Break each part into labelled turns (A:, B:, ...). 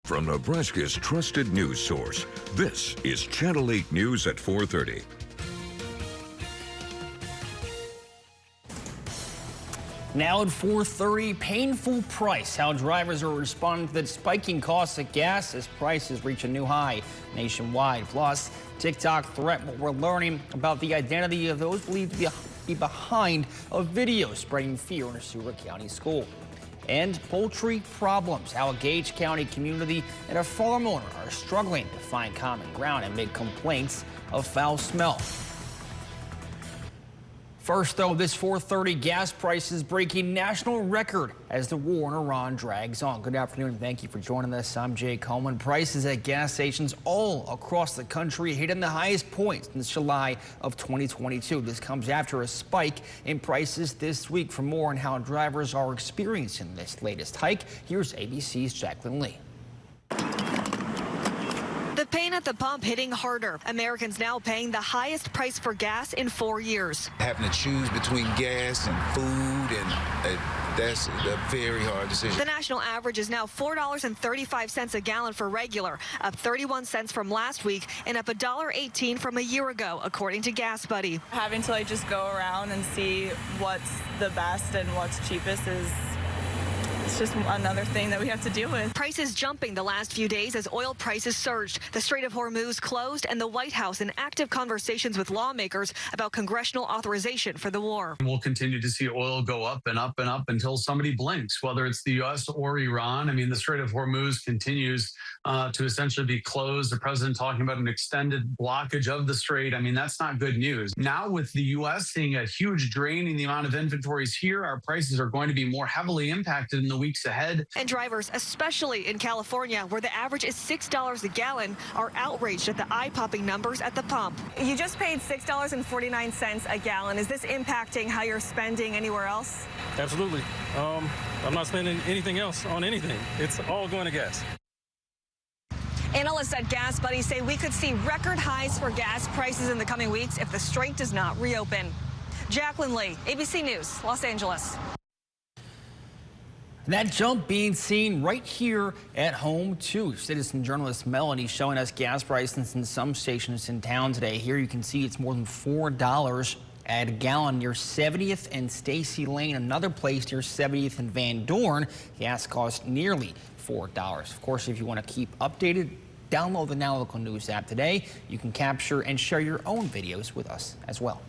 A: From Nebraska's trusted news source, this is Channel 8 News at 4:30.
B: Now at 4:30, painful price. How drivers are responding to the spiking costs of gas as prices reach a new high nationwide. Plus, TikTok threat. What we're learning about the identity of those believed to be behind a video spreading fear in a Seward County school. And poultry problems. How a Gage County community and a farm owner are struggling to find common ground amid complaints of foul smell. First, though, this 4:30 gas prices breaking national record as the war in Iran drags on. Good afternoon and thank you for joining us. I'm Jay Coleman. Prices at gas stations all across the country hitting the highest point since July of 2022. This comes after a spike in prices this week. For more on how drivers are experiencing this latest hike, here's ABC's Jacqueline Lee.
C: The pain at the pump hitting harder. Americans now paying the highest price for gas in 4 years.
D: Having to choose between gas and food, and that's a very hard decision.
C: The national average is now $4.35 a gallon for regular, up 31 cents from last week and up $1.18 from a year ago, according to Gas Buddy.
E: Having to just go around and see what's the best and what's cheapest it's just another thing that we have to deal with.
C: Prices jumping the last few days as oil prices surged. The Strait of Hormuz closed and the White House in active conversations with lawmakers about congressional authorization for the war.
F: We'll continue to see oil go up and up and up until somebody blinks, whether it's the U.S. or Iran. I mean, the Strait of Hormuz continues to essentially be closed. The president talking about an extended blockage of the strait. I mean, that's not good news. Now with the U.S. seeing a huge drain in the amount of inventories here, our prices are going to be more heavily impacted in the weeks ahead.
C: And drivers, especially in California, where the average is $6 a gallon, are outraged at the eye-popping numbers at the pump.
E: You just paid $6.49 a gallon. Is this impacting how you're spending anywhere else?
G: Absolutely. I'm not spending anything else on anything. It's all going to gas.
C: Analysts at Gas Buddy say we could see record highs for gas prices in the coming weeks if the strait does not reopen. Jacqueline Lee, ABC News, Los Angeles.
B: That jump being seen right here at home, too. Citizen journalist Melanie showing us gas prices in some stations in town today. Here you can see it's more than $4 at a gallon near 70th and Stacy Lane. Another place near 70th and Van Dorn, gas costs nearly $4. Of course, if you want to keep updated, download the Now Local News app today. You can capture and share your own videos with us as well.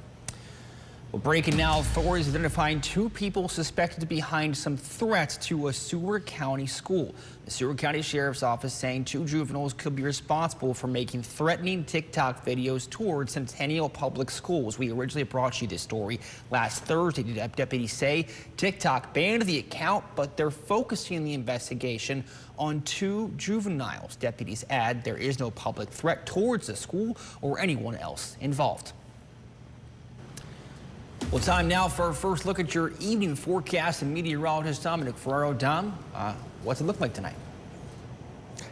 B: Well, breaking now, authorities identifying 2 people suspected to be behind some threats to a Seward County school. The Seward County Sheriff's Office saying 2 juveniles could be responsible for making threatening TikTok videos towards Centennial Public Schools. We originally brought you this story last Thursday. Deputies say TikTok banned the account, but they're focusing the investigation on 2 juveniles. Deputies add there is no public threat towards the school or anyone else involved. Well, time now for our first look at your evening forecast and meteorologist Dominic Ferraro. Dom, what's it look like tonight?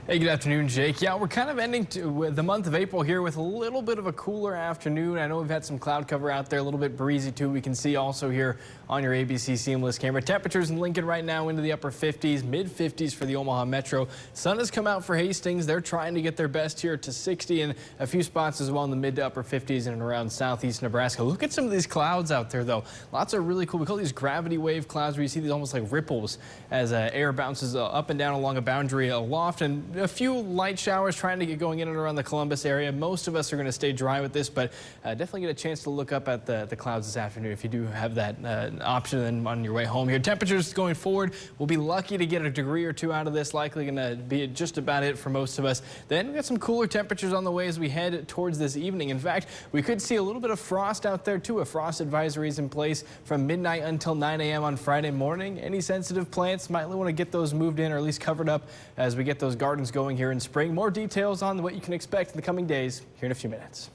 H: Hey, good afternoon, Jake. Yeah, we're kind of ending the month of April here with a little bit of a cooler afternoon. I know we've had some cloud cover out there, a little bit breezy too. We can see also here on your ABC Seamless camera. Temperatures in Lincoln right now into the upper 50s, mid 50s for the Omaha Metro. Sun has come out for Hastings. They're trying to get their best here to 60 and a few spots as well in the mid to upper 50s and around southeast Nebraska. Look at some of these clouds out there though. Lots of really cool, we call these gravity wave clouds where you see these almost like ripples as air bounces up and down along a boundary aloft, and a few light showers trying to get going in and around the Columbus area. Most of us are going to stay dry with this, but definitely get a chance to look up at the clouds this afternoon if you do have that option on your way home here. Temperatures going forward, we'll be lucky to get a degree or 2 out of this, likely going to be just about it for most of us. Then we got some cooler temperatures on the way as we head towards this evening. In fact, we could see a little bit of frost out there too. A frost advisory is in place from midnight until 9 a.m. on Friday morning. Any sensitive plants might want to get those moved in or at least covered up as we get those gardens going here in spring. More details on what you can expect in the coming days here in a few minutes.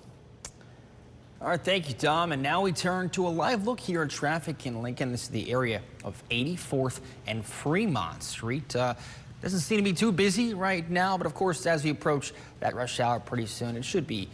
B: All right, thank you, Tom. And now we turn to a live look here at traffic in Lincoln. This is the area of 84th and Fremont Street. Doesn't seem to be too busy right now, but of course, as we approach that rush hour pretty soon, it should be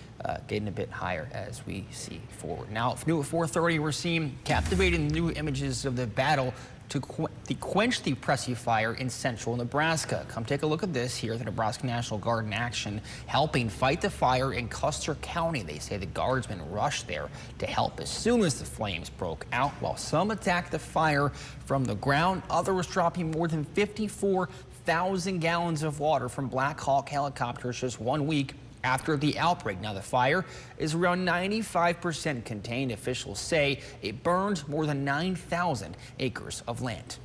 B: getting a bit higher as we see forward. Now, new at 4:30, we're seeing captivating new images of the battle to quench the Pressy fire in central Nebraska. Come take a look at this here, the Nebraska National Guard in action, helping fight the fire in Custer County. They say the guardsmen rushed there to help as soon as the flames broke out. While some attacked the fire from the ground, others dropping more than 54,000 gallons of water from Black Hawk helicopters just 1 week after the outbreak. Now, the fire is around 95% contained. Officials say it burned more than 9,000 acres of land.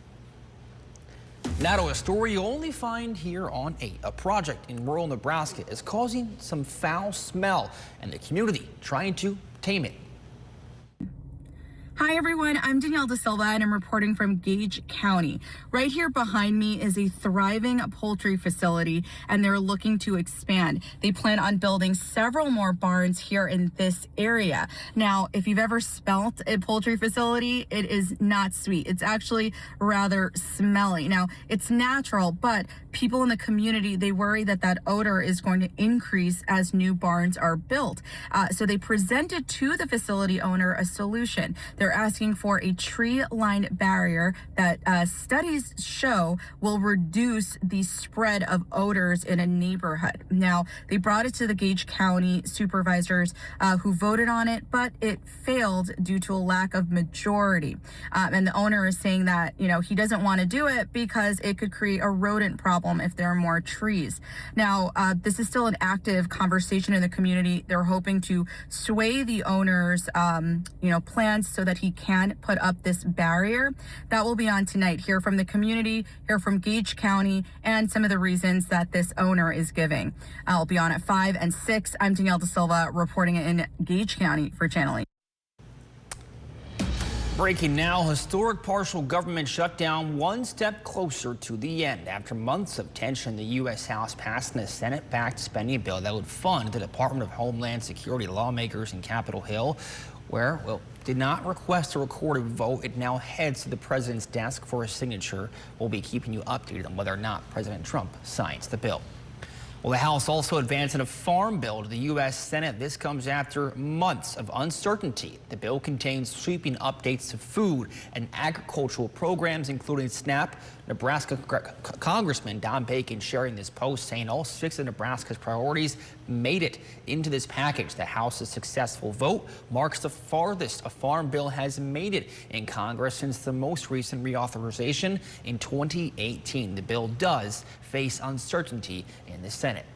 B: Now to a story you only find here on 8. A project in rural Nebraska is causing some foul smell, and the community trying to tame it.
I: Hi everyone, I'm Danielle Da Silva and I'm reporting from Gage County. Right here behind me is a thriving poultry facility and they're looking to expand. They plan on building several more barns here in this area. Now, if you've ever smelt a poultry facility, it is not sweet. It's actually rather smelly. Now, it's natural, but people in the community, they worry that that odor is going to increase as new barns are built. So they presented to the facility owner a solution. They're asking for a tree-lined barrier that studies show will reduce the spread of odors in a neighborhood. Now, they brought it to the Gage County supervisors who voted on it, but it failed due to a lack of majority. And the owner is saying that, you know, he doesn't want to do it because it could create a rodent problem if there are more trees. Now, this is still an active conversation in the community. They're hoping to sway the owner's, plans so that he can put up this barrier. That will be on tonight. Hear from the community, hear from Gage County, and some of the reasons that this owner is giving. I'll be on at 5 and 6. I'm Danielle Da Silva reporting in Gage County for Channel 8.
B: Breaking now, historic partial government shutdown one step closer to the end. After months of tension, the U.S. House passed a Senate-backed spending bill that would fund the Department of Homeland Security. Lawmakers in Capitol Hill, where, did not request a recorded vote. It now heads to the president's desk for a signature. We'll be keeping you updated on whether or not President Trump signs the bill. Well, the House also advancing a farm bill to the U.S. Senate. This comes after months of uncertainty. The bill contains sweeping updates to food and agricultural programs, including SNAP. Nebraska Congressman Don Bacon sharing this post, saying all 6 of Nebraska's priorities made it into this package. The House's successful vote marks the farthest a farm bill has made it in Congress since the most recent reauthorization in 2018. The bill does face uncertainty in the Senate.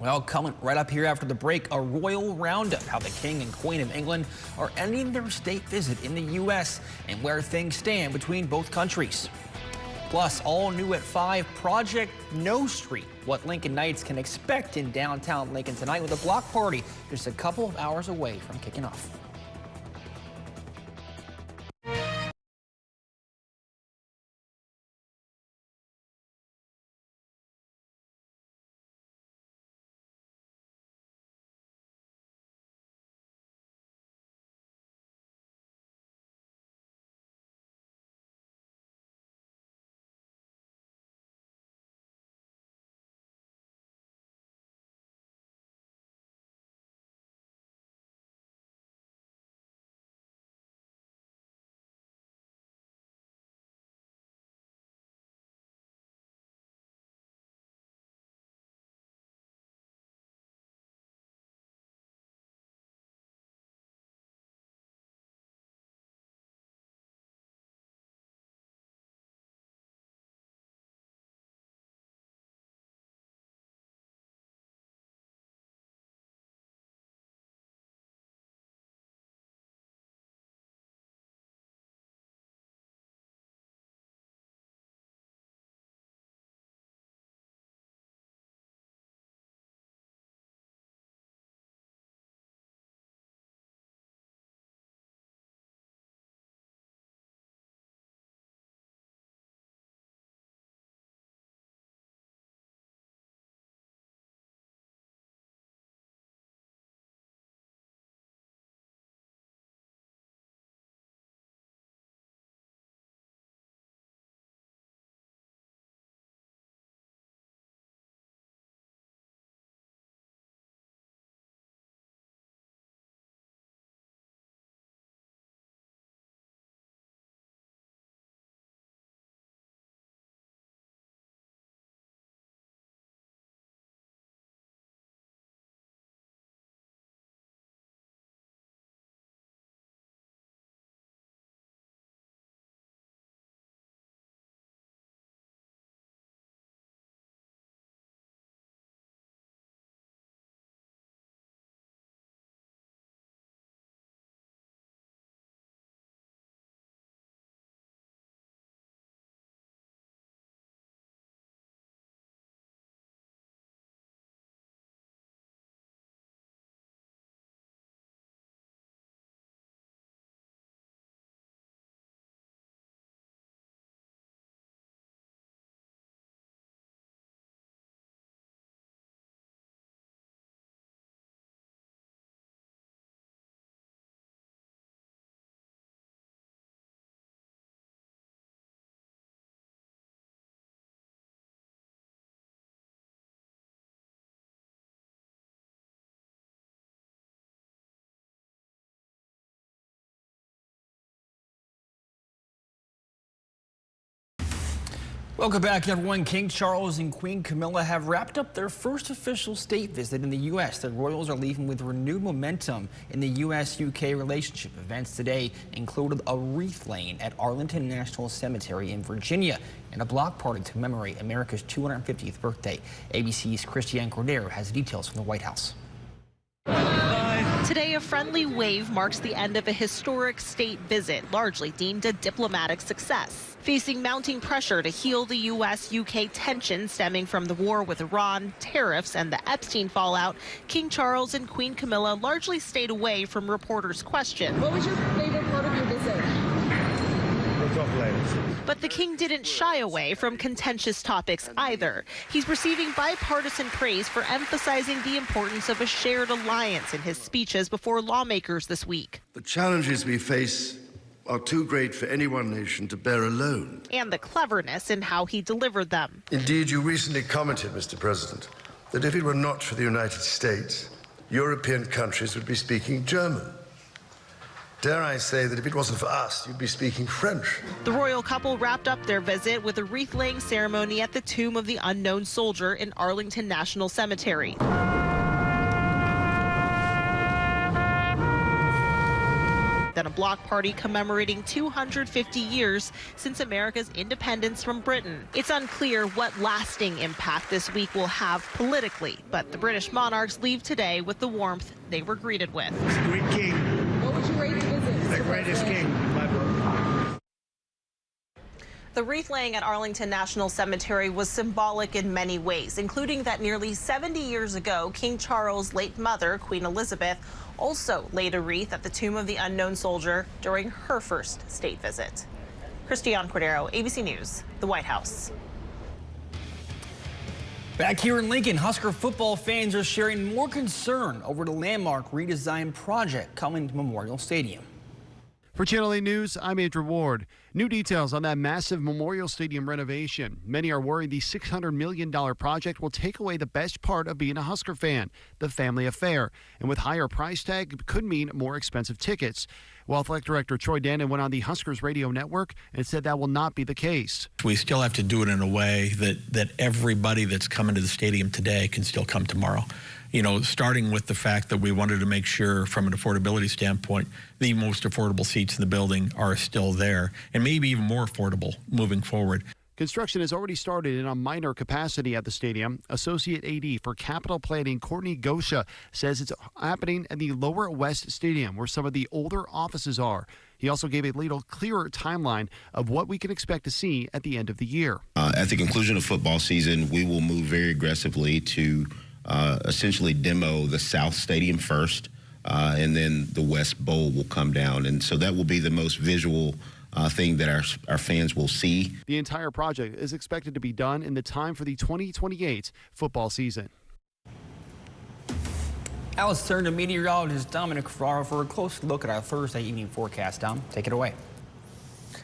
B: Well, coming right up here after the break, a royal roundup, how the King and Queen of England are ending their state visit in the U.S. and where things stand between both countries. Plus, all new at 5, Project No Street, what Lincoln Knights can expect in downtown Lincoln tonight with a block party just a couple of hours away from kicking off. Welcome back, everyone. King Charles and Queen Camilla have wrapped up their first official state visit in the U.S. The royals are leaving with renewed momentum in the U.S.-UK relationship. Events today included a wreath laying at Arlington National Cemetery in Virginia and a block party to commemorate America's 250th birthday. ABC's Christiane Cordero has details from the White House.
J: Today, a friendly wave marks the end of a historic state visit, largely deemed a diplomatic success. Facing mounting pressure to heal the U.S.-UK tension stemming from the war with Iran, tariffs, and the Epstein fallout, King Charles and Queen Camilla largely stayed away from reporters' questions.
K: What was your favorite part of your visit?
J: But the king didn't shy away from contentious topics either. He's receiving bipartisan praise for emphasizing the importance of a shared alliance in his speeches before lawmakers this week.
L: The challenges we face are too great for any one nation to bear alone.
J: And the cleverness in how he delivered them.
L: Indeed, you recently commented, Mr. President, that if it were not for the United States, European countries would be speaking German. Dare I say that if it wasn't for us, you'd be speaking French.
J: The royal couple wrapped up their visit with a wreath-laying ceremony at the tomb of the unknown soldier in Arlington National Cemetery. Then a block party commemorating 250 years since America's independence from Britain. It's unclear what lasting impact this week will have politically, but the British monarchs leave today with the warmth they were greeted with.
K: Great king. What would you rate the visit?
L: The greatest king in my book.
J: The wreath laying at Arlington National Cemetery was symbolic in many ways, including that nearly 70 years ago, King Charles' late mother, Queen Elizabeth, also laid a wreath at the tomb of the unknown soldier during her first state visit. Christiane Cordero, ABC News, the White House.
B: Back here in Lincoln, Husker football fans are sharing more concern over the landmark redesign project coming to Memorial Stadium.
M: For Channel 8 News, I'm Andrew Ward. New details on that massive Memorial Stadium renovation. Many are worried the $600 million project will take away the best part of being a Husker fan, the family affair. And with higher price tag, it could mean more expensive tickets. Well, Athletic Director Troy Dannon went on the Huskers radio network and said that will not be the case.
N: We still have to do it in a way that everybody that's coming to the stadium today can still come tomorrow. You know, starting with the fact that we wanted to make sure from an affordability standpoint, the most affordable seats in the building are still there and maybe even more affordable moving forward.
M: Construction has already started in a minor capacity at the stadium. Associate AD for Capital Planning, Courtney Gosha, says it's happening in the Lower West Stadium, where some of the older offices are. He also gave a little clearer timeline of what we can expect to see at the end of the year.
O: At the conclusion of football season, we will move very aggressively to essentially demo the South Stadium first, and then the West Bowl will come down. And so that will be the most visual thing that our fans will see.
M: The entire project is expected to be done in the time for the 2028 football season.
B: Now let's turn to meteorologist Dominic Ferraro for a close look at our Thursday evening forecast. Dom, take it away.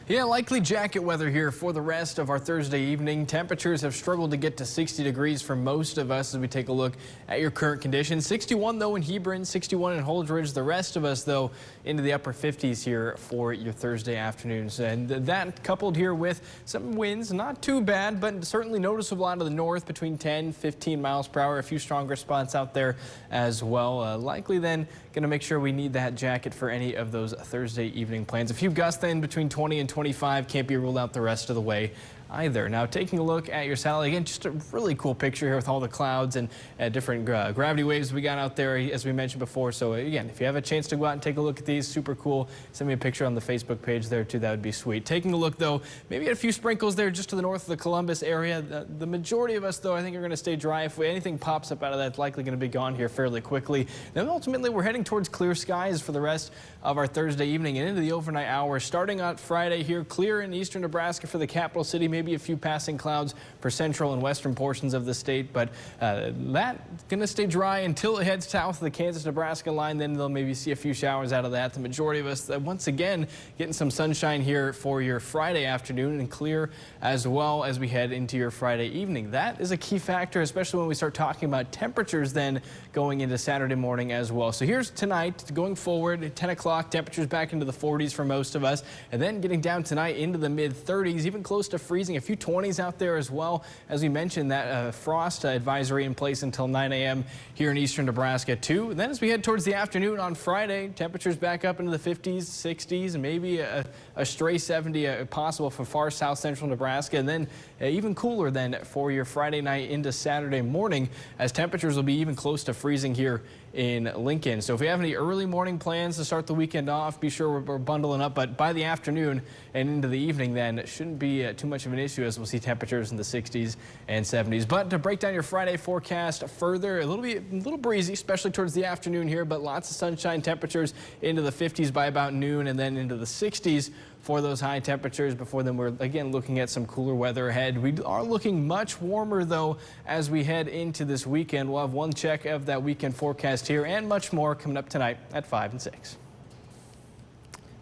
H: Yeah, likely jacket weather here for the rest of our Thursday evening. Temperatures have struggled to get to 60 degrees for most of us as we take a look at your current conditions. 61 though in Hebron, 61 in Holdridge. The rest of us though into the upper 50s here for your Thursday afternoons. And that coupled here with some winds, not too bad, but certainly noticeable out of the north between 10, 15 miles per hour. A few stronger spots out there as well. Likely then going to make sure we need that jacket for any of those Thursday evening plans. A few gusts then between 20 and 25, can't be ruled out the rest of the way either. Now taking a look at your satellite, again, just a really cool picture here with all the clouds and different gravity waves we got out there as we mentioned before. So again, if you have a chance to go out and take a look at these, super cool. Send me a picture on the Facebook page there too, that would be sweet. Taking a look though, maybe a few sprinkles there just to the north of the Columbus area. The majority of us though, I think are going to stay dry. If anything pops up out of that, it's likely going to be gone here fairly quickly. Then ultimately we're heading towards clear skies for the rest of our Thursday evening and into the overnight hours. Starting on Friday here, clear in eastern Nebraska for the capital city, maybe a few passing clouds for central and western portions of the state, but that's going to stay dry until it heads south of the Kansas-Nebraska line. Then they'll maybe see a few showers out of that. The majority of us, once again, getting some sunshine here for your Friday afternoon and clear as well as we head into your Friday evening. That is a key factor, especially when we start talking about temperatures then going into Saturday morning as well. So here's tonight going forward at 10 o'clock, temperatures back into the 40s for most of us, and then getting down tonight into the mid 30s, even close to freezing seeing a few 20s out there as well. As we mentioned, that frost advisory in place until 9 a.m. here in eastern Nebraska too. And then as we head towards the afternoon on Friday, temperatures back up into the 50s, 60s, and maybe a stray 70 possible for far south central Nebraska. And then even cooler then for your Friday night into Saturday morning, as temperatures will be even close to freezing here in Lincoln. So if we have any early morning plans to start the weekend off, be sure we're bundling up. But by the afternoon and into the evening, then it shouldn't be too much of an issue, as we'll see temperatures in the 60s and 70s. But to break down your Friday forecast further, a little breezy, especially towards the afternoon here, but lots of sunshine, temperatures into the 50s by about noon, and then into the 60s for those high temperatures. Before then, we're again looking at some cooler weather ahead. We are looking much warmer though as we head into this weekend. We'll have one check of that weekend forecast here and much more coming up tonight at 5 and 6.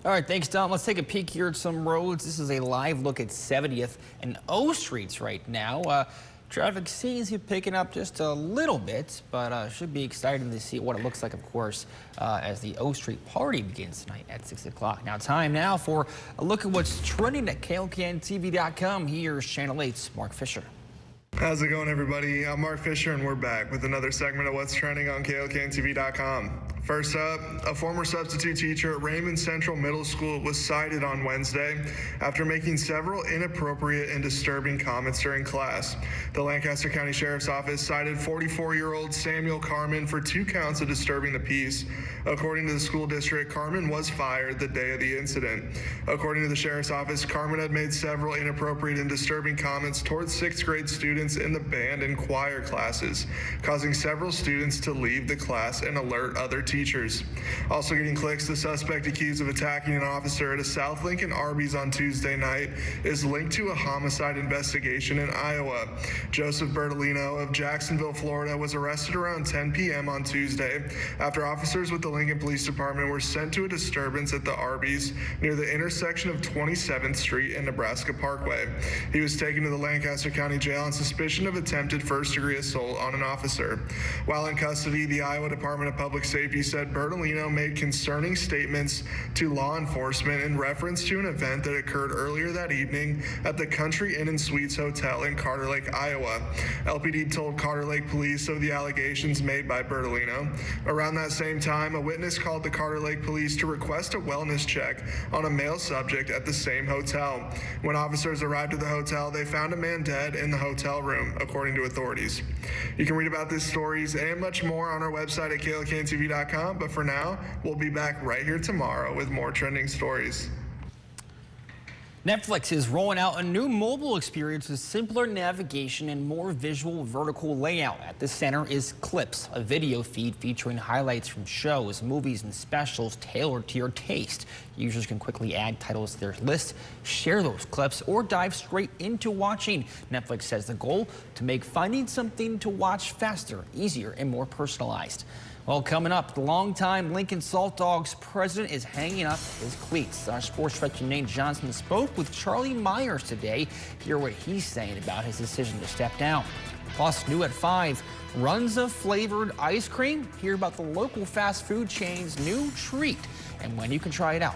B: All right, thanks, Tom. Let's take a peek here at some roads. This is a live look at 70th and O Streets right now. Traffic seems to be picking up just a little bit, but should be exciting to see what it looks like, of course, as the O Street party begins tonight at 6 o'clock. Now, time now for a look at what's trending at KLKNTV.com. Here's Channel 8's Mark Fisher.
P: How's it going, everybody? I'm Mark Fisher, and we're back with another segment of What's Trending on KLKNTV.com. First up, a former substitute teacher at Raymond Central Middle School was cited on Wednesday after making several inappropriate and disturbing comments during class. The Lancaster County Sheriff's Office cited 44-year-old Samuel Carmen for 2 counts of disturbing the peace. According to the school district, Carmen was fired the day of the incident. According to the Sheriff's Office, Carmen had made several inappropriate and disturbing comments towards 6th grade students in the band and choir classes, causing several students to leave the class and alert other teachers. Also getting clicks, the suspect accused of attacking an officer at a South Lincoln Arby's on Tuesday night is linked to a homicide investigation in Iowa. Joseph Bertolino of Jacksonville, Florida, was arrested around 10 p.m. on Tuesday after officers with the Lincoln Police Department were sent to a disturbance at the Arby's near the intersection of 27th Street and Nebraska Parkway. He was taken to the Lancaster County Jail on suspicion of attempted first-degree assault on an officer. While in custody, the Iowa Department of Public Safety said Bertolino made concerning statements to law enforcement in reference to an event that occurred earlier that evening at the Country Inn and Suites Hotel in Carter Lake, Iowa. LPD told Carter Lake police of the allegations made by Bertolino. Around that same time, a witness called the Carter Lake police to request a wellness check on a male subject at the same hotel. When officers arrived at the hotel, they found a man dead in the hotel room, according to authorities. You can read about these stories and much more on our website at KLKNTV.com, but for now, we'll be back right here tomorrow with more trending stories.
B: Netflix is rolling out a new mobile experience with simpler navigation and more visual vertical layout. At the center is Clips, a video feed featuring highlights from shows, movies, and specials tailored to your taste. Users can quickly add titles to their list, share those clips, or dive straight into watching. Netflix says the goal to make finding something to watch faster, easier, and more personalized. Well, coming up, the longtime Lincoln Salt Dogs president is hanging up his cleats. Our sports veteran Nate Johnson spoke with Charlie Myers today. Hear what he's saying about his decision to step down. Plus, new at 5, runs of flavored ice cream. Hear about the local fast food chain's new treat and when you can try it out.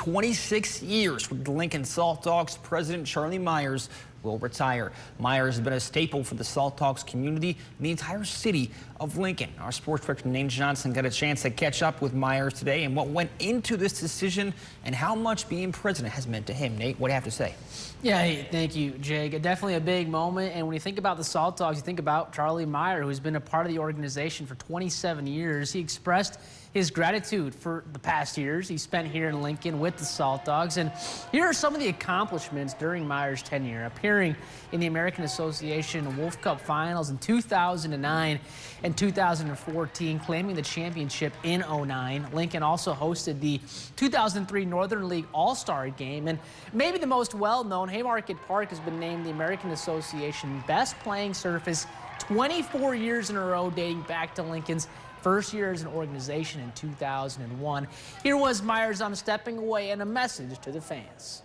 B: 26 years with the Lincoln Salt Dogs, President Charlie Myers will retire. Myers has been a staple for the Salt Dogs community and the entire city of Lincoln. Our sports director Nate Johnson got a chance to catch up with Myers today and what went into this decision and how much being president has meant to him. Nate, what do you have to say?
Q: Yeah, hey, thank you, Jake. Definitely a big moment. And when you think about the Salt Dogs, you think about Charlie Meyer, who's been a part of the organization for 27 years. He expressed his gratitude for the past years he spent here in Lincoln with the Salt Dogs. And here are some of the accomplishments during Meyer's tenure: appearing in the American Association Wolf Cup finals in 2009 and 2014, claiming the championship in 2009. Lincoln also hosted the 2003 Northern League All-Star Game. And maybe the most well-known, Haymarket Park has been named the American Association Best Playing Surface 24 years in a row, dating back to Lincoln's first year as an organization in 2001. Here was Myers on stepping away and a message to the fans.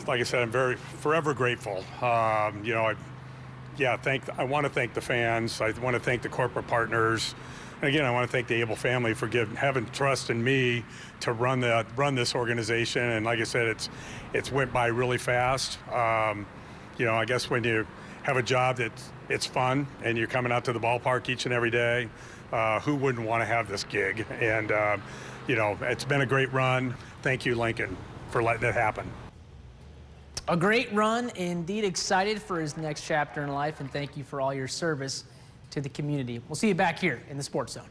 R: Like I said, I'm forever grateful. I want to thank the fans. I want to thank the corporate partners. And again, I want to thank the Able family for having trust in me to run this organization. And like I said, it's went by really fast. I guess when you have a job it's fun and you're coming out to the ballpark each and every day, who wouldn't want to have this gig? And, it's been a great run. Thank you, Lincoln, for letting it happen.
Q: A great run, indeed. Excited for his next chapter in life, and thank you for all your service to the community. We'll see you back here in the Sports Zone.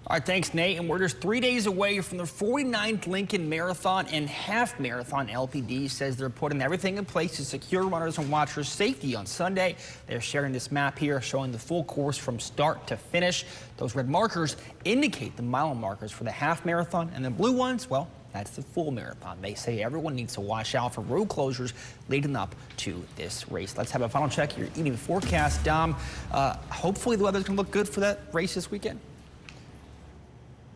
B: All right, thanks, Nate. And we're just 3 days away from the 49th Lincoln Marathon and Half Marathon. LPD says they're putting everything in place to secure runners and watchers' safety on Sunday. They're sharing this map here showing the full course from start to finish. Those red markers indicate the mile markers for the half marathon, and the blue ones, well, that's the full marathon. They say everyone needs to watch out for road closures leading up to this race. Let's have a final check of your evening forecast. Dom, hopefully the weather's going to look good for that race this weekend.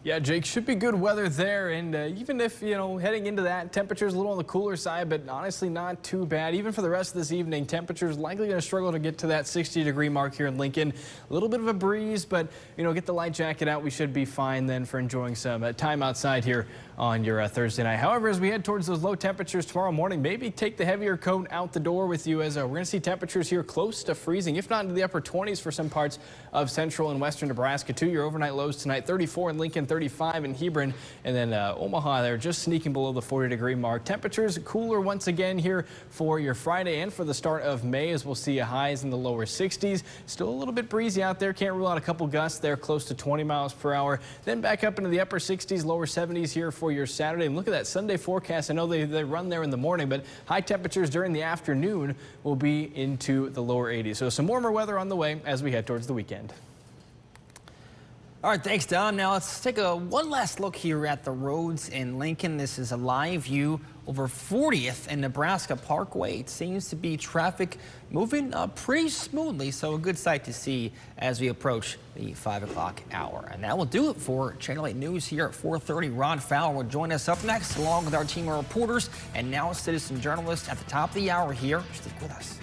H: Yeah, Jake, should be good weather there, and even if, heading into that, temperatures a little on the cooler side, but honestly not too bad. Even for the rest of this evening, temperatures likely going to struggle to get to that 60-degree mark here in Lincoln. A little bit of a breeze, but, get the light jacket out. We should be fine then for enjoying some time outside here on your Thursday night. However, as we head towards those low temperatures tomorrow morning, maybe take the heavier coat out the door with you, as we're going to see temperatures here close to freezing, if not into the upper 20s for some parts of central and western Nebraska. Your overnight lows tonight: 34 in Lincoln, 35 in Hebron, and then Omaha there just sneaking below the 40-degree mark. Temperatures cooler once again here for your Friday and for the start of May, as we'll see highs in the lower 60s. Still a little bit breezy out there. Can't rule out a couple gusts there close to 20 miles per hour. Then back up into the upper 60s, lower 70s here for your Saturday. And look at that Sunday forecast. I know they run there in the morning, but high temperatures during the afternoon will be into the lower 80s. So some warmer weather on the way as we head towards the weekend.
B: All right, thanks, Don. Now let's take one last look here at the roads in Lincoln. This is a live view over 40th and Nebraska Parkway. It seems to be traffic moving pretty smoothly, so a good sight to see as we approach the 5 o'clock hour. And that will do it for Channel 8 News here at 4:30. Ron Fowler will join us up next, along with our team of reporters and now citizen journalists at the top of the hour here. Stick with us.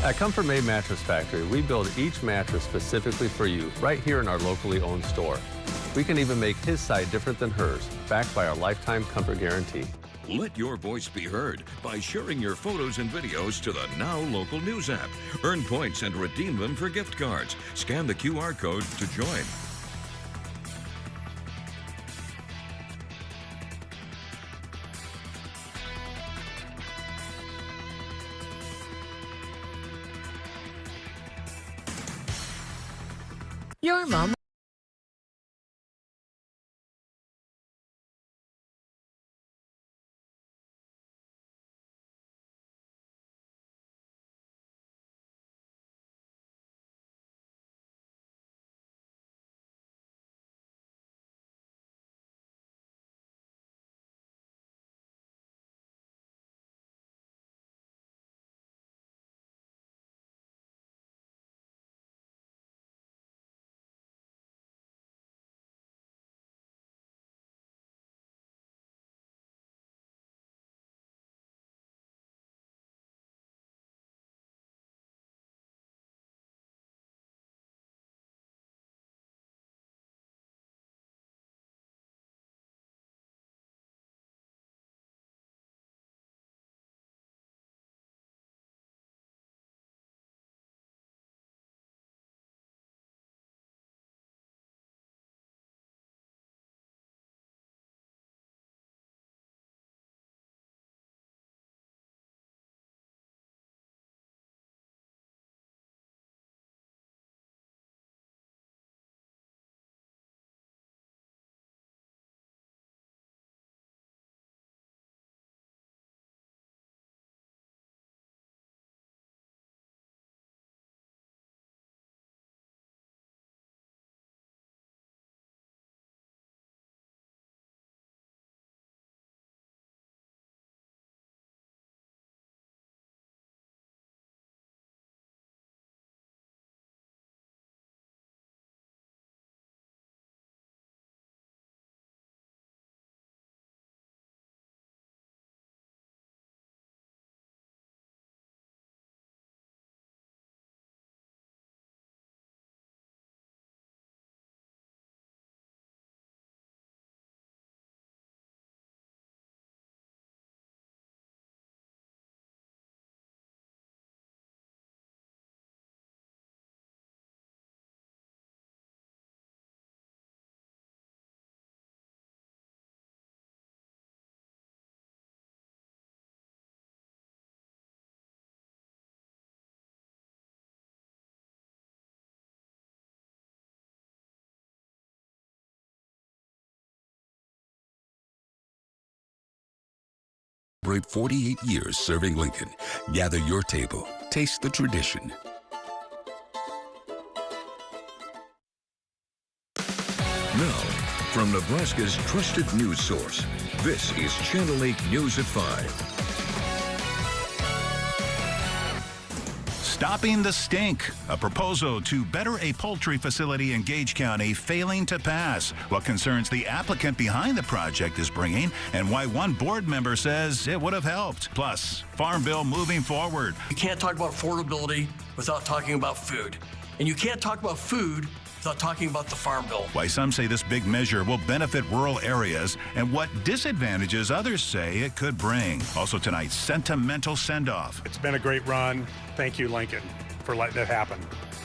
S: At Comfort Made Mattress Factory, we build each mattress specifically for you right here in our locally owned store. We can even make his side different than hers, backed by our lifetime comfort guarantee.
A: Let your voice be heard by sharing your photos and videos to the Now Local News app. Earn points and redeem them for gift cards. Scan the QR code to join.
T: Your mom celebrate 48 years serving Lincoln. Gather your table. Taste the tradition. Now, from Nebraska's trusted news source, this is Channel 8 News at 5.
U: Stopping the stink, a proposal to better a poultry facility in Gage County failing to pass. What concerns the applicant behind the project is bringing, and why one board member says it would have helped. Plus, Farm Bill moving forward.
V: You can't talk about affordability without talking about food. And you can't talk about food without talking about the Farm Bill.
U: Why some say this big measure will benefit rural areas, and what disadvantages others say it could bring. Also tonight's sentimental send-off.
R: It's been a great run. Thank you, Lincoln, for letting it happen.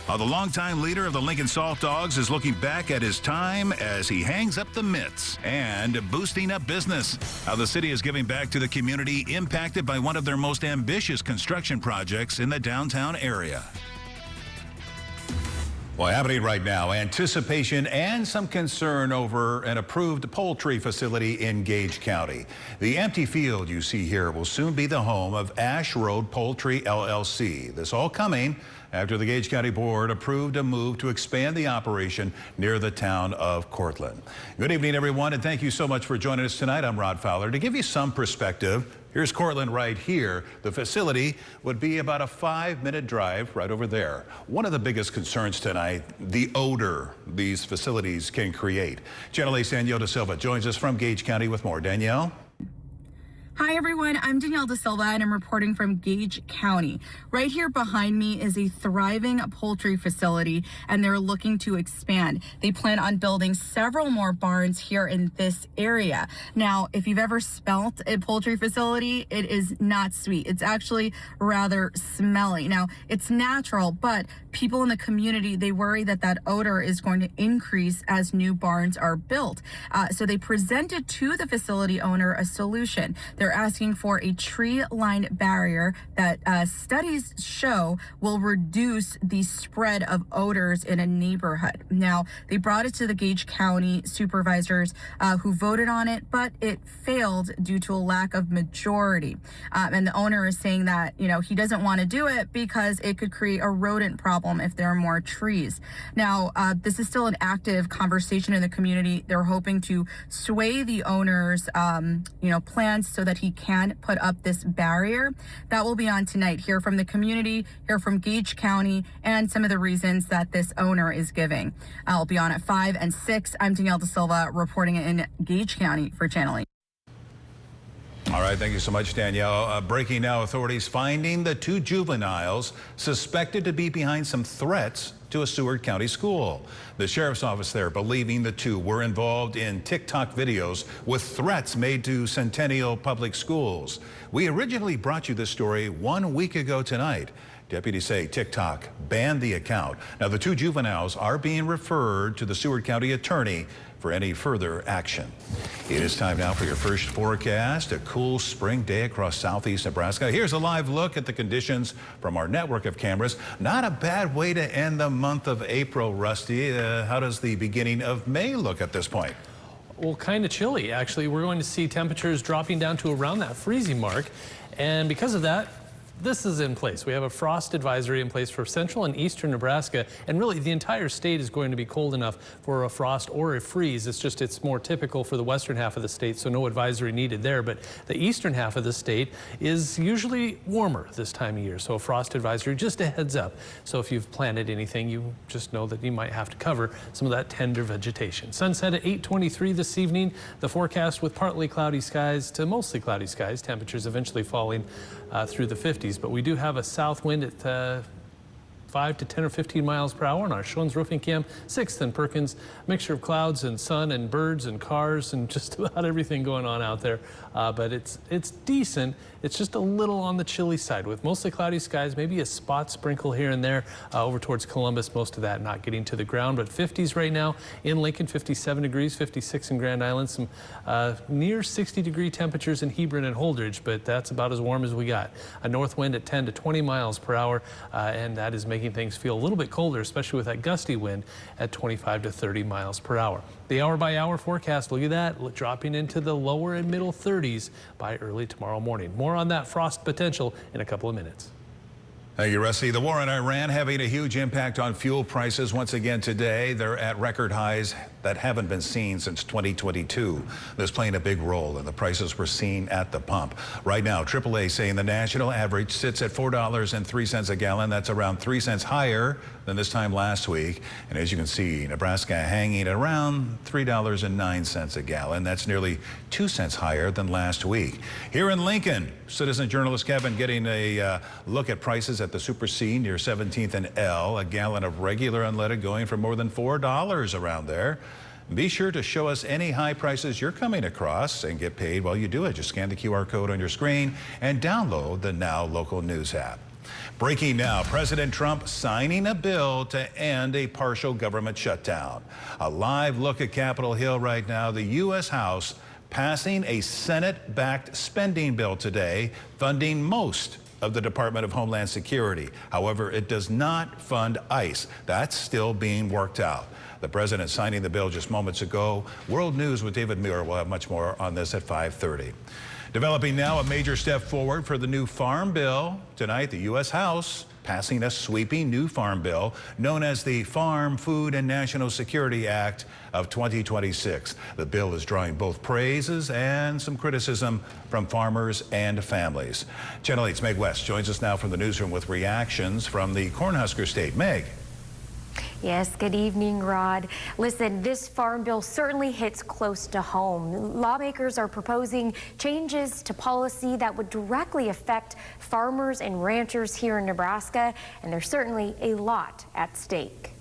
U: The longtime leader of the Lincoln Salt Dogs is looking back at his time as he hangs up the mitts and boosting up business. How the city is giving back to the community impacted by one of their most ambitious construction projects in the downtown area. Well, happening right now, anticipation and some concern over an approved poultry facility in Gage County. The empty field you see here will soon be the home of Ash Road Poultry LLC. This all coming after the Gage County Board approved a move to expand the operation near the town of Cortland. Good evening, everyone, and thank you so much for joining us tonight. I'm Rod Fowler. To give you some perspective, here's Cortland right here. The facility would be about a 5-minute drive right over there. One of the biggest concerns tonight, the odor these facilities can create. Channel 8's Danielle De Silva joins us from Gage County with more. Danielle?
I: Hi, everyone. I'm Danielle De Silva, and I'm reporting from Gage County. Right here behind me is a thriving poultry facility, and they're looking to expand. They plan on building several more barns here in this area. Now, if you've ever smelt a poultry facility, it is not sweet. It's actually rather smelly. Now, it's natural, but people in the community, they worry that that odor is going to increase as new barns are built. So they presented to the facility owner a solution. They're asking for a tree-lined barrier that studies show will reduce the spread of odors in a neighborhood. Now, they brought it to the Gage County supervisors who voted on it, but it failed due to a lack of majority. And the owner is saying that, he doesn't want to do it because it could create a rodent problem if there are more trees. Now, this is still an active conversation in the community. They're hoping to sway the owner's, plans so that he can put up this barrier. That will be on tonight. Hear from the community, hear from Gage County, and some of the reasons that this owner is giving. I'll be on at 5 and 6. I'm Danielle De Silva reporting in Gage County for Channel 8.
U: All right, thank you so much, Danielle. Breaking now, authorities finding the 2 juveniles suspected to be behind some threats to a Seward County school. The sheriff's office there believing the 2 were involved in TikTok videos with threats made to Centennial Public Schools. We originally brought you this story 1 week ago tonight. Deputies say TikTok banned the account. Now, the 2 juveniles are being referred to the Seward County attorney for any further action. It is time now for your first forecast. A cool spring day across southeast Nebraska. Here's a live look at the conditions from our network of cameras. Not a bad way to end the month of April, Rusty. How does the beginning of May look at this point?
G: Well, kind of chilly, actually. We're going to see temperatures dropping down to around that freezing mark. And because of that, this is in place. We have a frost advisory in place for central and eastern Nebraska, and really the entire state is going to be cold enough for a frost or a freeze. It's more typical for the western half of the state, so no advisory needed there. But the eastern half of the state is usually warmer this time of year, so a frost advisory, just a heads up. So if you've planted anything, you just know that you might have to cover some of that tender vegetation. Sunset at 8:23 this evening. The forecast with partly cloudy skies to mostly cloudy skies. Temperatures eventually falling through the 50s. But we do have a south wind at 5 to 10 or 15 miles per hour on our Shones roofing cam, 6th and Perkins. Mixture of clouds and sun and birds and cars and just about everything going on out there. But it's decent. It's just a little on the chilly side with mostly cloudy skies, maybe a spot sprinkle here and there over towards Columbus. Most of that not getting to the ground, but 50s right now in Lincoln, 57 degrees, 56 in Grand Island, some near 60-degree temperatures in Hebron and Holdridge, but that's about as warm as we got. A north wind at 10 to 20 miles per hour, and that is making making things feel a little bit colder, especially with that gusty wind at 25 to 30 miles per hour. The hour-by-hour forecast, look at that, dropping into the lower and middle 30s by early tomorrow morning. More on that frost potential in a couple of minutes.
U: Thank you, Rusty. The war in Iran having a huge impact on fuel prices once again today. They're at record highs that haven't been seen since 2022. This playing a big role in the prices we're seeing at the pump. Right now, AAA saying the national average sits at $4.03 a gallon. That's around 3 cents higher than this time last week. And as you can see, Nebraska hanging at around $3.09 a gallon. That's nearly 2 cents higher than last week. Here in Lincoln, citizen journalist Kevin getting a look at prices at the Super C near 17th and L. A gallon of regular unleaded going for more than $4 around there. Be sure to show us any high prices you're coming across and get paid while you do it. Just scan the QR code on your screen and download the Now Local News app. Breaking now, President Trump signing a bill to end a partial government shutdown. A live look at Capitol Hill right now. The U.S. House passing a Senate-backed spending bill today, funding most of the Department of Homeland Security. However, it does not fund ICE. That's still being worked out. The president signing the bill just moments ago. World News with David Muir will have much more on this at 5:30. Developing now, a major step forward for the new farm bill. Tonight, the U.S. House passing a sweeping new farm bill known as the Farm, Food, and National Security Act of 2026. The bill is drawing both praises and some criticism from farmers and families. Channel 8's Meg West joins us now from the newsroom with reactions from the Cornhusker State. Meg.
D: Yes, good evening, Rod. Listen, this farm bill certainly hits close to home. Lawmakers are proposing changes to policy that would directly affect farmers and ranchers here in Nebraska, and there's certainly a lot at stake.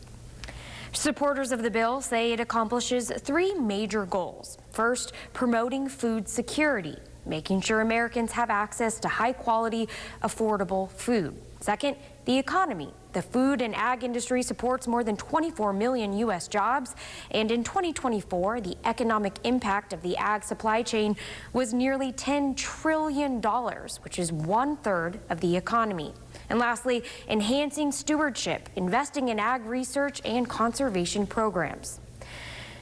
D: Supporters of the bill say it accomplishes 3 major goals. First, promoting food security, making sure Americans have access to high-quality, affordable food. Second, the economy. The food and ag industry supports more than 24 million U.S. jobs, and in 2024, the economic impact of the ag supply chain was nearly $10 trillion, which is 1/3 of the economy. And lastly, enhancing stewardship, investing in ag research and conservation programs.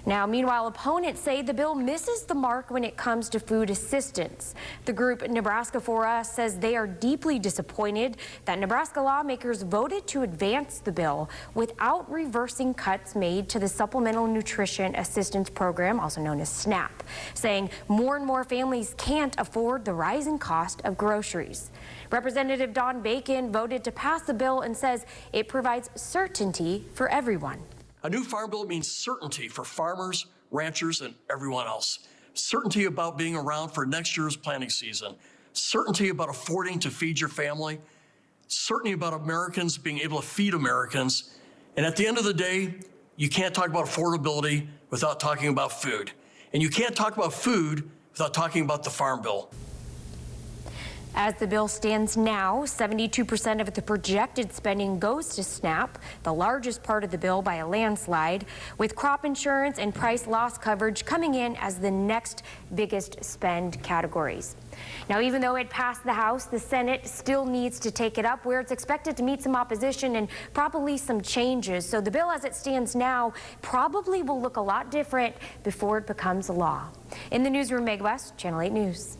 D: Now, meanwhile, opponents say the bill misses the mark when it comes to food assistance. The group Nebraska For Us says they are deeply disappointed that Nebraska lawmakers voted to advance the bill without reversing cuts made to the Supplemental Nutrition Assistance Program, also known as SNAP, saying more and more families can't afford the rising cost of groceries. Representative Don Bacon voted to pass the bill and says it provides certainty for everyone.
V: A new farm bill means certainty for farmers, ranchers, and everyone else. Certainty about being around for next year's planting season. Certainty about affording to feed your family. Certainty about Americans being able to feed Americans. And at the end of the day, you can't talk about affordability without talking about food. And you can't talk about food without talking about the farm bill.
D: As the bill stands now, 72% of the projected spending goes to SNAP, the largest part of the bill by a landslide, with crop insurance and price loss coverage coming in as the next biggest spend categories. Now, even though it passed the House, the Senate still needs to take it up, where it's expected to meet some opposition and probably some changes. So the bill as it stands now probably will look a lot different before it becomes a law. In the newsroom, Meg West, Channel 8 News.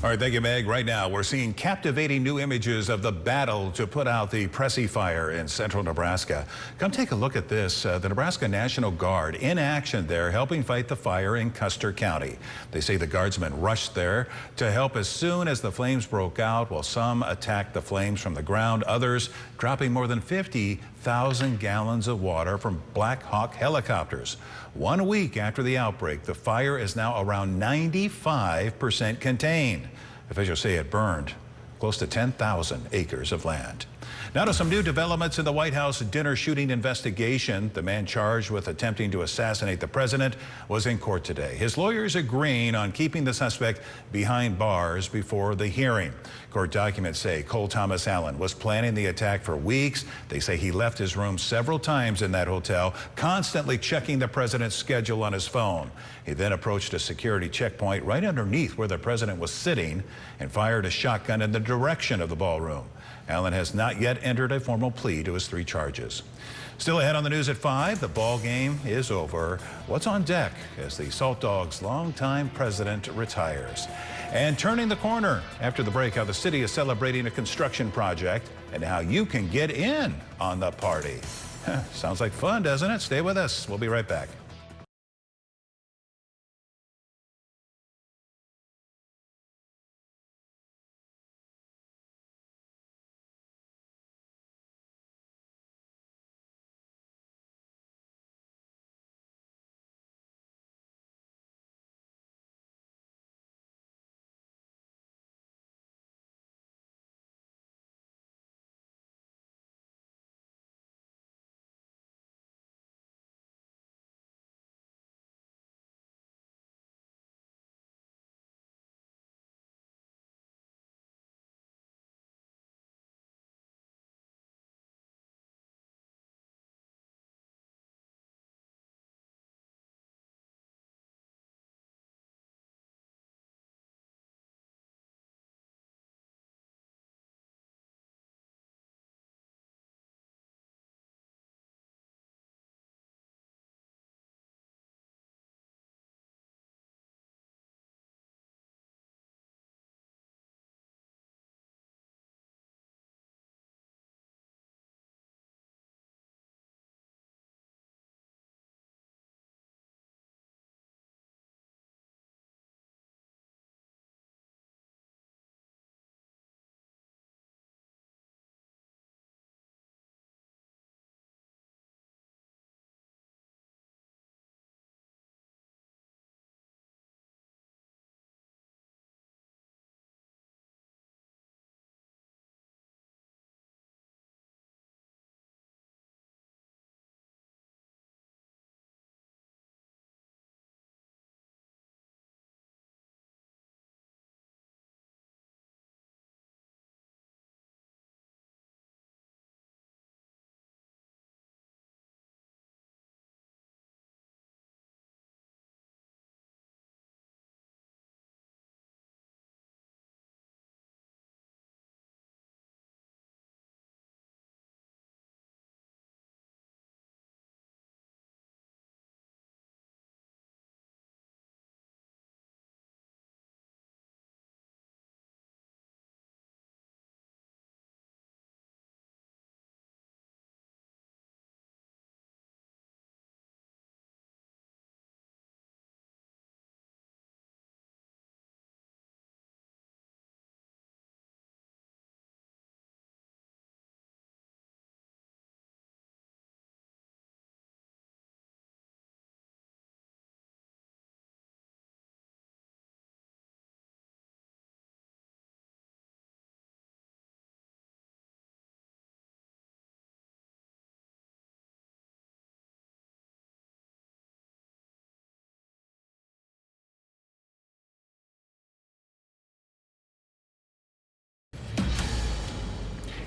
U: All right, thank you, Meg. Right now, we're seeing captivating new images of the battle to put out the Pressy fire in central Nebraska. Come take a look at this. The Nebraska National Guard in action there, helping fight the fire in Custer County. They say the guardsmen rushed there to help as soon as the flames broke out, while some attacked the flames from the ground, others dropping more than 50,000 gallons of water from Black Hawk helicopters. 1 week after the outbreak, the fire is now around 95% contained. Officials say it burned close to 10,000 acres of land. Now to some new developments in the White House dinner shooting investigation. The man charged with attempting to assassinate the president was in court today. His lawyers agreeing on keeping the suspect behind bars before the hearing. Court documents say Cole Thomas Allen was planning the attack for weeks. They say he left his room several times in that hotel, constantly checking the president's schedule on his phone. He then approached a security checkpoint right underneath where the president was sitting and fired a shotgun in the direction of the ballroom. Allen has not yet entered a formal plea to his 3 charges. Still ahead on the news at 5, the ball game is over. What's on deck as the Salt Dogs' longtime president retires? And turning the corner after the break, how the city is celebrating a construction project and how you can get in on the party. Sounds like fun, doesn't it? Stay with us. We'll be right back.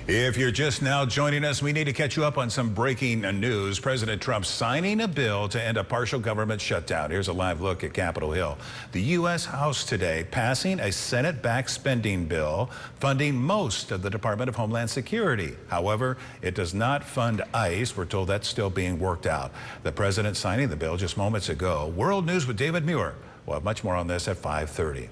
U: If you're just now joining us, we need to catch you up on some breaking news. President Trump signing a bill to end a partial government shutdown. Here's a live look at Capitol Hill. The U.S. House today passing a Senate-backed spending bill funding most of the Department of Homeland Security. However, it does not fund ICE. We're told that's still being worked out. The president signing the bill just moments ago. World News with David Muir. We'll have much more on this at 5:30.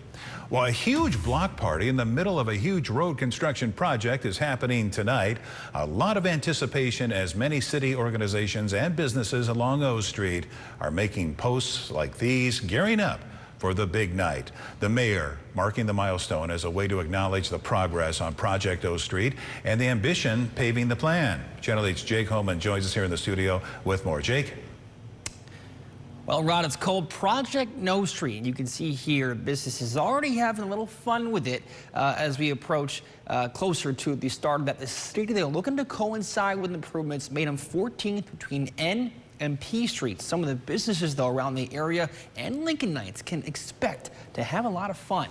U: Well, a huge block party in the middle of a huge road construction project is happening tonight. A lot of anticipation as many city organizations and businesses along O Street are making posts like these, gearing up for the big night. The mayor marking the milestone as a way to acknowledge the progress on Project O Street and the ambition paving the plan. Channel 8's Jake Holman joins us here in the studio with more. Jake?
B: Well, Rod, it's called Project No Street. You can see here businesses already having a little fun with it as we approach closer to the start of that. The city, they're looking to coincide with improvements made on 14th between N and P Streets. Some of the businesses, though, around the area and Lincolnites can expect to have a lot of fun.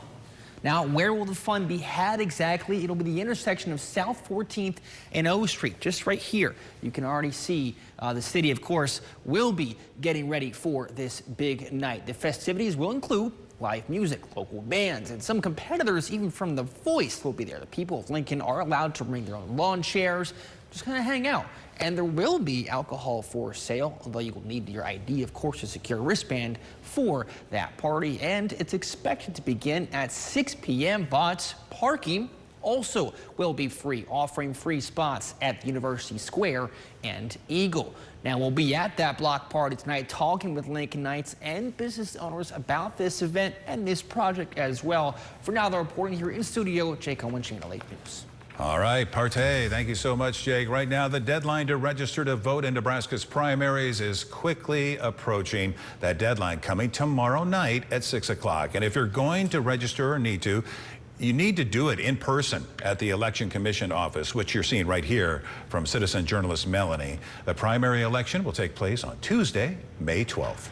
B: Now, where will the fun be had exactly? It'll be the intersection of South 14th and O Street, just right here. You can already see the city, of course, will be getting ready for this big night. The festivities will include live music, local bands, and some competitors even from The Voice will be there. The people of Lincoln are allowed to bring their own lawn chairs, just kind of hang out. And there will be alcohol for sale, although you will need your ID, of course, a secure wristband for that party. And it's expected to begin at 6 p.m., but parking also will be free, offering free spots at University Square and Eagle. Now, we'll be at that block party tonight talking with Lincolnites and business owners about this event and this project as well. For now, the reporting here in studio, Jake Owen, Channel 8 News.
U: All right, Partey, thank you so much, Jake. Right now, the deadline to register to vote in Nebraska's primaries is quickly approaching. That deadline coming tomorrow night at 6 o'clock. And if you're going to register or need to, you need to do it in person at the Election Commission office, which you're seeing right here from citizen journalist Melanie. The primary election will take place on Tuesday, May 12th.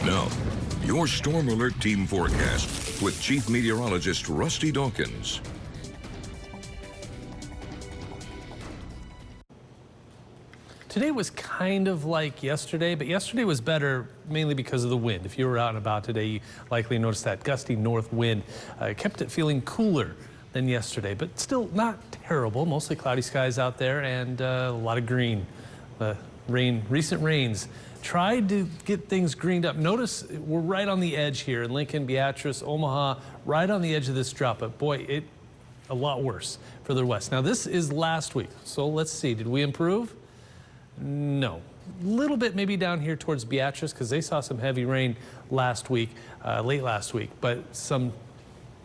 T: Now, your Storm Alert Team forecast with Chief Meteorologist Rusty Dawkins.
G: Today was kind of like yesterday, but yesterday was better mainly because of the wind. If you were out and about today, you likely noticed that gusty north wind kept it feeling cooler than yesterday, but still not terrible. Mostly cloudy skies out there and a lot of green. Recent rains tried to get things greened up. Notice we're right on the edge here in Lincoln, Beatrice, Omaha, right on the edge of this drop. But boy, a lot worse further west. Now this is last week, so let's see. Did we improve? No. A little bit maybe down here towards Beatrice because they saw some heavy rain last week, late last week, but some,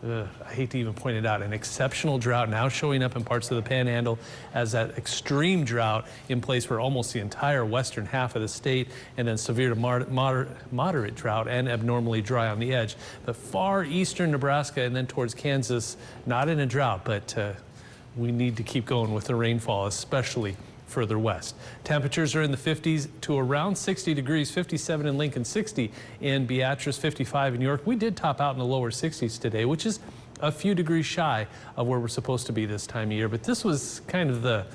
G: I hate to even point it out, an exceptional drought now showing up in parts of the Panhandle as that extreme drought in place for almost the entire western half of the state, and then severe to moderate drought and abnormally dry on the edge. But far eastern Nebraska and then towards Kansas, not in a drought, but we need to keep going with the rainfall, especially further west. Temperatures are in the 50s to around 60 degrees, 57 in Lincoln, 60 in Beatrice, 55 in York. We did top out in the lower 60s today, which is a few degrees shy of where we're supposed to be this time of year. But this was kind of the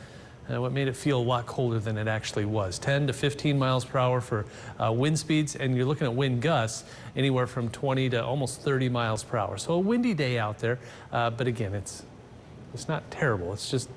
G: what made it feel a lot colder than it actually was. 10 to 15 miles per hour for wind speeds, and you're looking at wind gusts anywhere from 20 to almost 30 miles per hour. So a windy day out there, but again, it's not terrible. It's just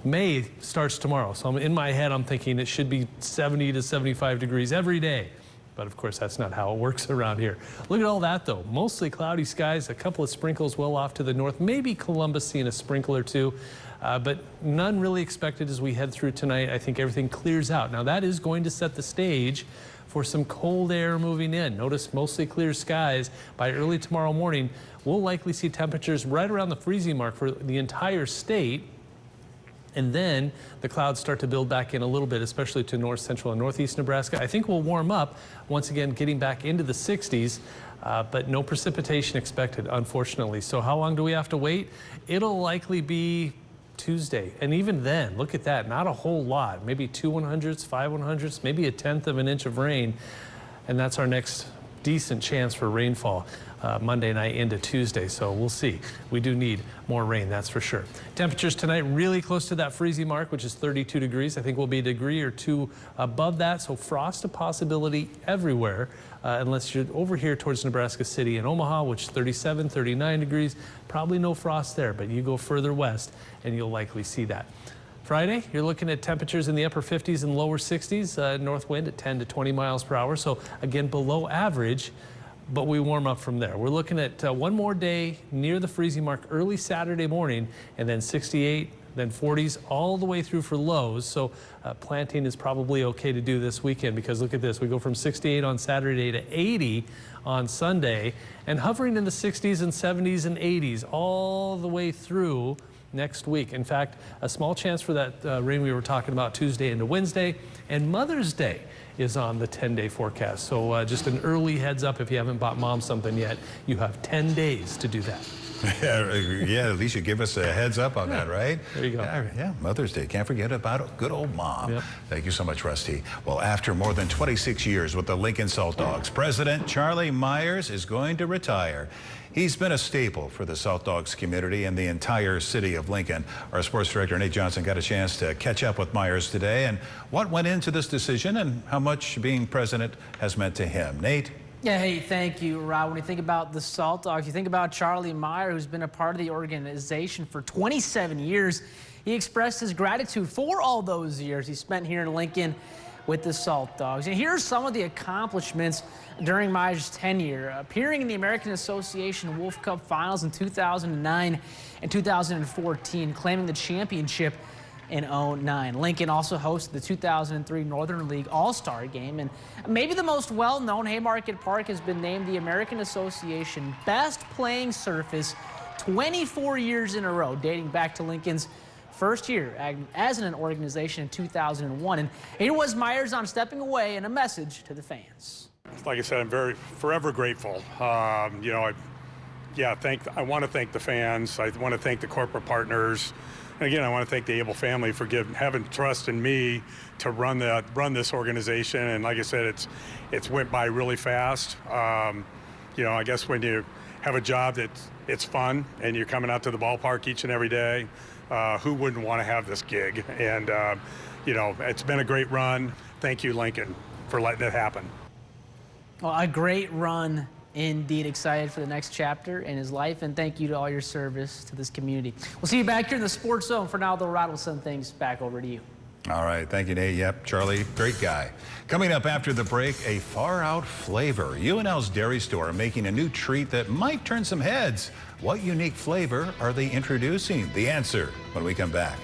G: May starts tomorrow, so in my head I'm thinking it should be 70 to 75 degrees every day. But of course that's not how it works around here. Look at all that though, mostly cloudy skies, a couple of sprinkles well off to the north, maybe Columbus seeing a sprinkle or two, but none really expected as we head through tonight. I think everything clears out. Now that is going to set the stage for some cold air moving in. Notice mostly clear skies. By early tomorrow morning, we'll likely see temperatures right around the freezing mark for the entire state. And then the clouds start to build back in a little bit, especially to north central and northeast Nebraska. I think we'll warm up once again, getting back into the 60s, but no precipitation expected, unfortunately. So how long do we have to wait? It'll likely be Tuesday. And even then, look at that, not a whole lot, maybe 2 100ths, 5 100ths, maybe 1/10 of an inch of rain. And that's our next decent chance for rainfall. Monday night into Tuesday, so we'll see. We do need more rain, that's for sure. Temperatures tonight really close to that freezing mark, which is 32 degrees. I think we'll be a degree or two above that, so frost a possibility everywhere, unless you're over here towards Nebraska City and Omaha, which is 37, 39 degrees. Probably no frost there, but you go further west and you'll likely see that. Friday, you're looking at temperatures in the upper 50s and lower 60s, north wind at 10 to 20 miles per hour, so again below average. But we warm up from there. We're looking at one more day near the freezing mark early Saturday morning, and then 68, then 40s all the way through for lows. So planting is probably okay to do this weekend, because look at this. We go from 68 on Saturday to 80 on Sunday, and hovering in the 60s and 70s and 80s all the way through next week. In fact, a small chance for that rain we were talking about Tuesday into Wednesday, and Mother's Day is on the 10-day forecast. So just an early heads up, if you haven't bought mom something yet, you have 10 days to do that.
U: Yeah, at least you give us a heads up on that, right?
G: There you go.
U: Yeah, Mother's Day. Can't forget about a good old mom.
G: Yep.
U: Thank you so much, Rusty. Well, after more than 26 years with the Lincoln Salt Dogs, President Charlie Myers is going to retire. He's been a staple for the Salt Dogs community and the entire city of Lincoln. Our sports director, Nate Johnson, got a chance to catch up with Myers today and what went into this decision and how much being president has meant to him. Nate?
Q: Yeah, hey, thank you, Rob. When you think about the Salt Dogs, you think about Charlie Meyer, who's been a part of the organization for 27 years. He expressed his gratitude for all those years he spent here in Lincoln with the Salt Dogs. And here are some of the accomplishments during Meyer's tenure. Appearing in the American Association Wolf Cup Finals in 2009 and 2014, claiming the championship in 2009. Lincoln also hosted the 2003 Northern League All-Star Game, and maybe the most well-known, Haymarket Park has been named the American Association Best Playing Surface 24 years in a row, dating back to Lincoln's first year as an organization in 2001. And here was Myers on stepping away and a message to the fans.
R: Like I said, I'm forever grateful. I want to thank the fans. I want to thank the corporate partners. And again, I want to thank the Able family for having trust in me to run this organization. And like I said, it's went by really fast. I guess when you have a job it's fun and you're coming out to the ballpark each and every day, who wouldn't want to have this gig? And it's been a great run. Thank you, Lincoln, for letting it happen.
Q: Well, a great run indeed. Excited for the next chapter in his life, and thank you to all your service to this community. We'll see you back here in the Sports Zone. For now, though, Rod will send things back over to you.
U: All right, thank you, Nate. Yep, Charlie, great guy. Coming up after the break, a far-out flavor. UNL's Dairy Store making a new treat that might turn some heads. What unique flavor are they introducing? The answer when we come back.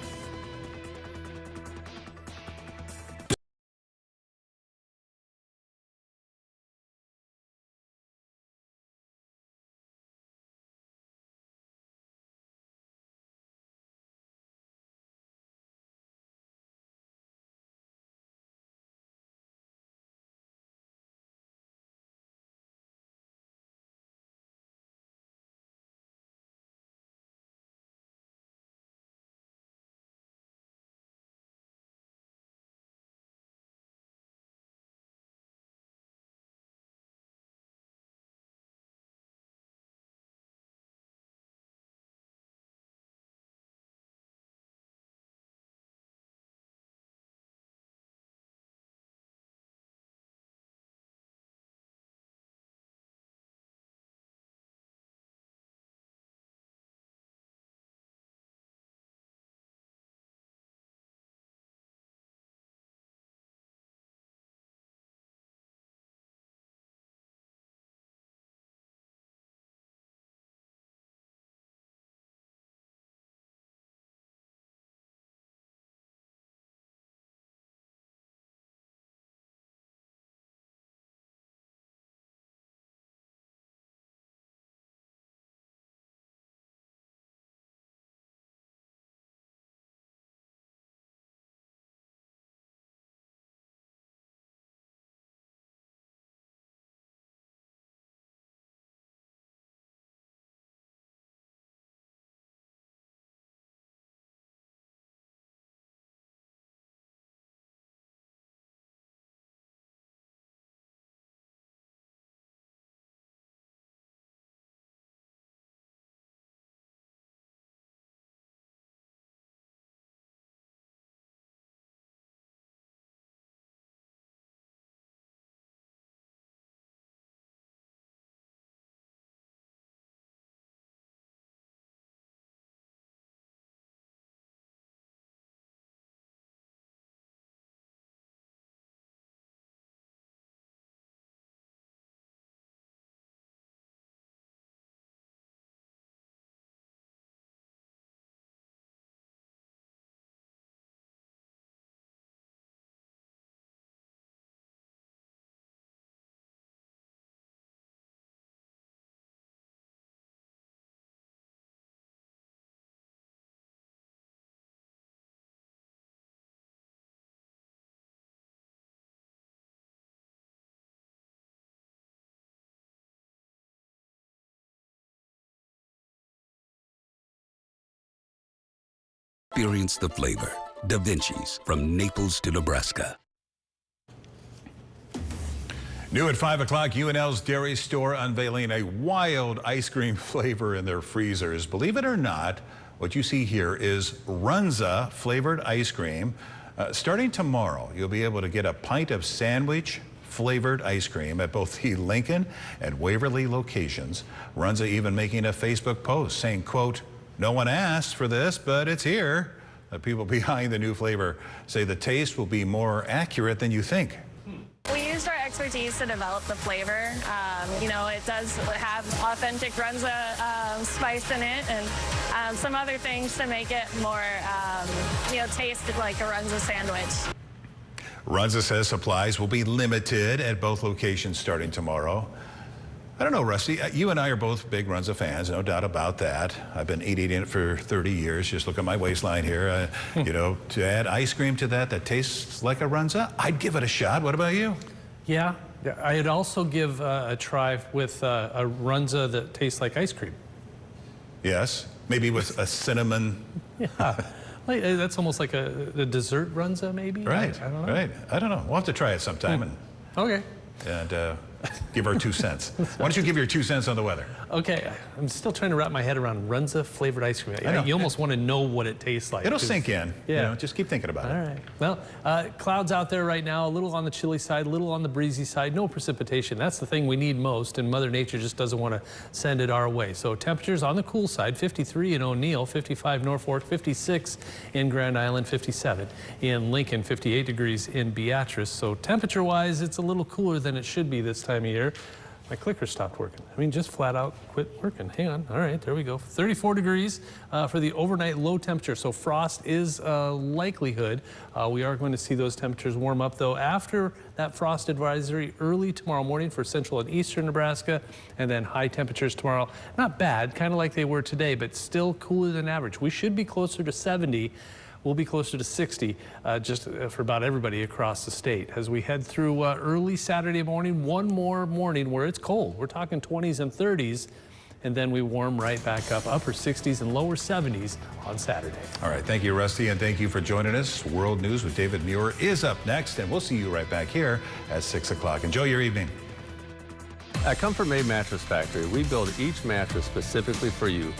E: Experience the flavor. Da Vinci's, from Naples to Nebraska.
U: New at 5 o'clock, UNL's Dairy Store unveiling a wild ice cream flavor in their freezers. Believe it or not, what you see here is Runza flavored ice cream. Starting tomorrow, you'll be able to get a pint of sandwich, flavored ice cream at both the Lincoln and Waverly locations. Runza even making a Facebook post saying, quote, "No one asked for this, but it's here." The people behind the new flavor say the taste will be more accurate than you think.
C: We used our expertise to develop the flavor. It does have authentic Runza spice in it and some other things to make it more, taste like a Runza sandwich.
U: Runza says supplies will be limited at both locations starting tomorrow. I don't know, Rusty, you and I are both big Runza fans, no doubt about that. I've been eating it for 30 years. Just look at my waistline here. To add ice cream to that tastes like a Runza, I'd give it a shot. What about you?
G: Yeah, I'd also give a try with a Runza that tastes like ice cream.
U: Yes, maybe with a cinnamon.
G: Yeah, that's almost like a dessert Runza, maybe?
U: Right,
G: I don't know.
U: right. I don't know. We'll have to try it sometime.
G: Okay.
U: And give our 2 cents. Why don't you give your 2 cents on the weather?
G: Okay, I'm still trying to wrap my head around Runza flavored ice cream.
U: I know.
G: You almost want to know what it tastes like.
U: It'll sink in.
G: Yeah.
U: Just keep thinking about it.
G: All right. Well, clouds out there right now, a little on the chilly side, a little on the breezy side, no precipitation. That's the thing we need most, and Mother Nature just doesn't want to send it our way. So temperatures on the cool side, 53 in O'Neill, 55 Norfolk, 56 in Grand Island, 57 in Lincoln, 58 degrees in Beatrice. So temperature-wise, it's a little cooler than it should be this time of year. My clicker stopped working. Just flat out quit working. Hang on. All right, there we go. 34 degrees for the overnight low temperature. So frost is a likelihood. We are going to see those temperatures warm up, though, after that frost advisory early tomorrow morning for central and eastern Nebraska, and then high temperatures tomorrow. Not bad, kind of like they were today, but still cooler than average. We should be closer to 70. We'll be closer to 60 just for about everybody across the state. As we head through early Saturday morning, one more morning where it's cold. We're talking 20s and 30s, and then we warm right back up, upper 60s and lower 70s on Saturday.
U: All right, thank you, Rusty, and thank you for joining us. World News with David Muir is up next, and we'll see you right back here at 6 o'clock. Enjoy your evening.
S: At Comfort Made Mattress Factory, we build each mattress specifically for you.